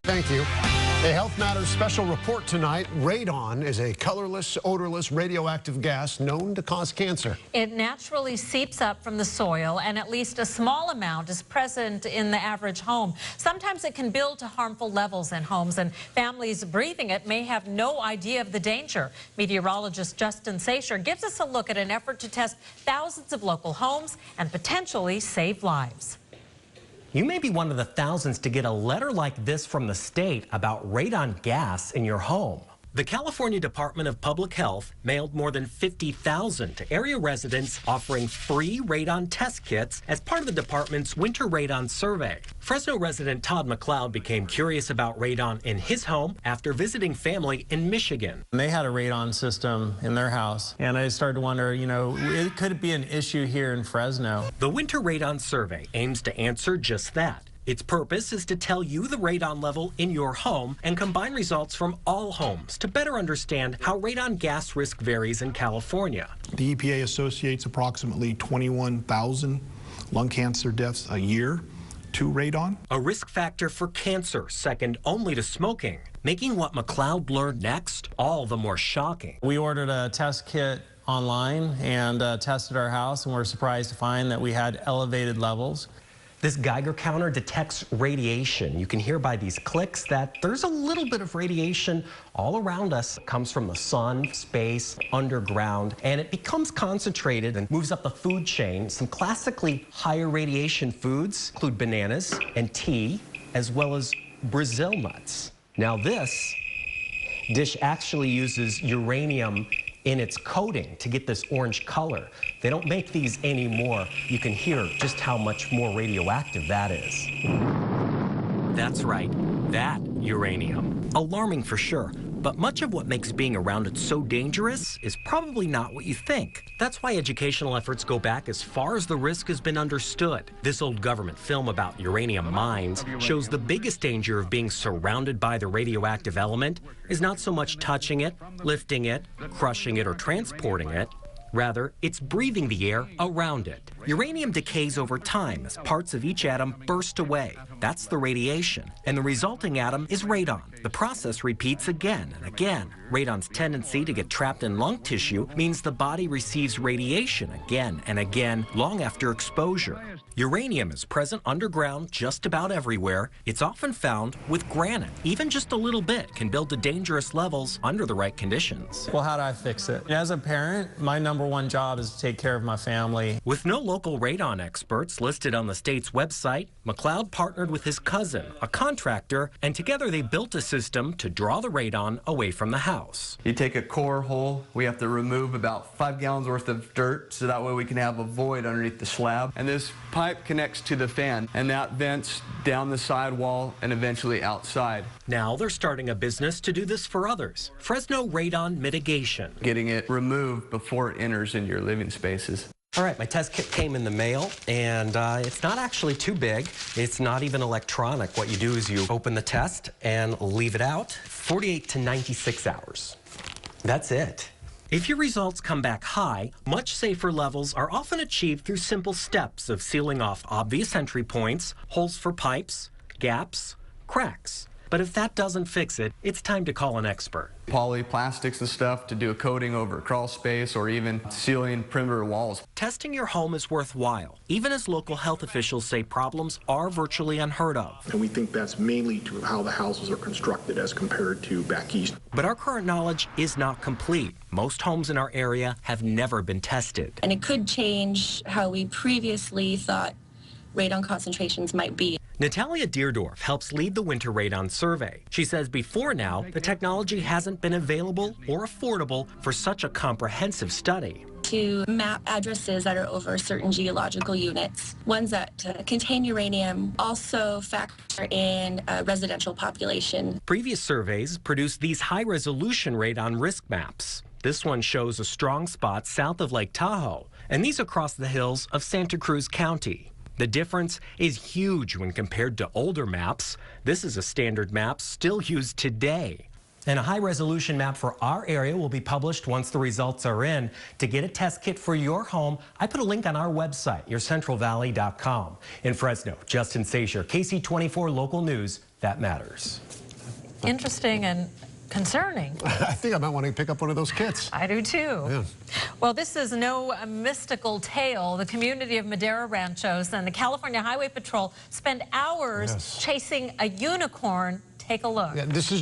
Thank you. A Health Matters special report tonight. Radon is a colorless, odorless, radioactive gas known to cause cancer. It naturally seeps up from the soil, and at least a small amount is present in the average home. Sometimes it can build to harmful levels in homes, and families breathing it may have no idea of the danger. Meteorologist Justin Sacher gives us a look at an effort to test thousands of local homes and potentially save lives. You may be one of the thousands to get a letter like this from the state about radon gas in your home. The California Department of Public Health mailed more than 50,000 to area residents, offering free radon test kits as part of the department's winter radon survey. Fresno resident Todd McLeod became curious about radon in his home after visiting family in Michigan. They had a radon system in their house, and I started to wonder, it could be an issue here in Fresno. The winter radon survey aims to answer just that. Its purpose is to tell you the radon level in your home and combine results from all homes to better understand how radon gas risk varies in California. The EPA associates approximately 21,000 lung cancer deaths a year to radon. A risk factor for cancer, second only to smoking, making what McLeod learned next all the more shocking. We ordered a test kit online and tested our house, and we're surprised to find that we had elevated levels. This Geiger counter detects radiation. You can hear by these clicks that there's a little bit of radiation all around us. It comes from the sun, space, underground, and it becomes concentrated and moves up the food chain. Some classically higher radiation foods include bananas and tea, as well as Brazil nuts. Now this dish actually uses uranium in its coating to get this orange color. They don't make these anymore. You can hear just how much more radioactive that is. That's right, that uranium. Alarming for sure, but much of what makes being around it so dangerous is probably not what you think. That's why educational efforts go back as far as the risk has been understood. This old government film about uranium mines shows the biggest danger of being surrounded by the radioactive element is not so much touching it, lifting it, crushing it, or transporting it. Rather, it's breathing the air around it. Uranium decays over time as parts of each atom burst away. That's the radiation. And the resulting atom is radon. The process repeats again and again. Radon's tendency to get trapped in lung tissue means the body receives radiation again and again long after exposure. Uranium is present underground just about everywhere. It's often found with granite. Even just a little bit can build to dangerous levels under the right conditions. Well, how do I fix it? As a parent, my number one job is to take care of my family. With no local radon experts listed on the state's website, McLeod partnered with his cousin, a contractor, and together they built a system to draw the radon away from the house. You take a core hole, we have to remove about 5 gallons worth of dirt so that way we can have a void underneath the slab. And this pipe connects to the fan, and that vents down the sidewall and eventually outside. Now they're starting a business to do this for others. Fresno Radon Mitigation. Getting it removed before it enters into your living spaces. All right, my test kit came in the mail, and it's not actually too big. It's not even electronic. What you do is you open the test and leave it out 48 to 96 hours. That's it. If your results come back high, much safer levels are often achieved through simple steps of sealing off obvious entry points, holes for pipes, gaps, cracks. But if that doesn't fix it, it's time to call an expert. Polyplastics and stuff to do a coating over crawl space or even sealing perimeter walls. Testing your home is worthwhile, even as local health officials say problems are virtually unheard of. And we think that's mainly to how the houses are constructed as compared to back east. But our current knowledge is not complete. Most homes in our area have never been tested. And it could change how we previously thought radon concentrations might be. Natalia Deerdorf helps lead the winter radon survey. She says before now, the technology hasn't been available or affordable for such a comprehensive study. To map addresses that are over certain geological units, ones that contain uranium, also factor in a residential population. Previous surveys produced these high-resolution radon risk maps. This one shows a strong spot south of Lake Tahoe, and these across the hills of Santa Cruz County. The difference is huge when compared to older maps. This is a standard map still used today. And a high-resolution map for our area will be published once the results are in. To get a test kit for your home, I put a link on our website, yourcentralvalley.com. In Fresno, Justin Sacher, KC24 Local News. that matters. Interesting and concerning. I think I might want to pick up one of those kits. I do too. Yeah. Well, this is no mystical tale. The community of Madera Ranchos and the California Highway Patrol spend hours chasing a unicorn. Take a look. Yeah, this is